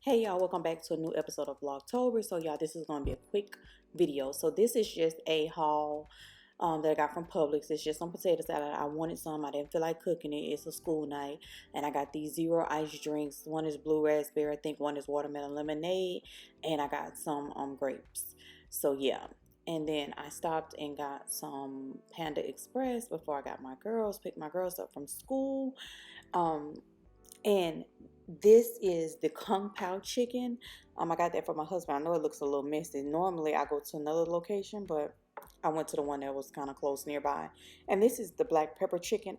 Hey y'all, welcome back to a new episode of Vlogtober. So y'all, this is going to be a quick video. So this is just a haul that I got from Publix. It's just some potato salad. I wanted some. I didn't feel like cooking it. It's a school night. And I got these zero ice drinks. One is blue raspberry. I think one is watermelon lemonade. And I got some grapes. So yeah. And then I stopped and got some Panda Express before I got my girls. Picked my girls up from school. And this is the Kung Pao chicken. I got that for my husband. I know it looks a little messy. Normally I go to another location, but I went to the one that was kind of close nearby. And this is the black pepper chicken.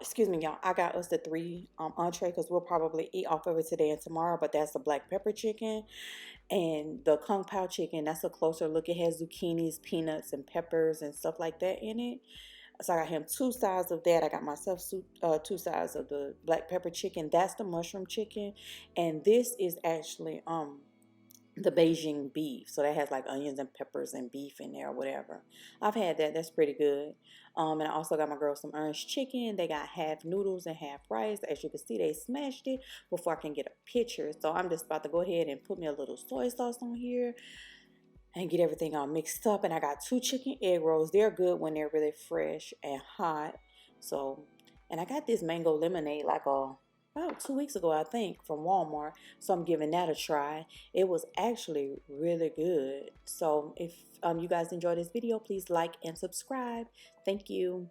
Excuse me, y'all. I got us the 3 entree because we'll probably eat off of it today and tomorrow. But that's the black pepper chicken. And the Kung Pao chicken, that's a closer look. It has zucchinis, peanuts, and peppers and stuff like that in it. So I got him 2 sides of that. I got myself 2 sides of the black pepper chicken. That's the mushroom chicken. And this is actually the Beijing beef. So that has like onions and peppers and beef in there or whatever. I've had that. That's pretty good. And I also got my girls some orange chicken. They got half noodles and half rice. As you can see, they smashed it before I can get a picture. So I'm just about to go ahead and put me a little soy sauce on here and get everything all mixed up. And I got 2 chicken egg rolls. They're good when they're really fresh and hot. So, and I got this mango lemonade like about 2 weeks ago, I think, from Walmart. So I'm giving that a try. It was actually really good. So if you guys enjoyed this video, please like and subscribe. Thank you.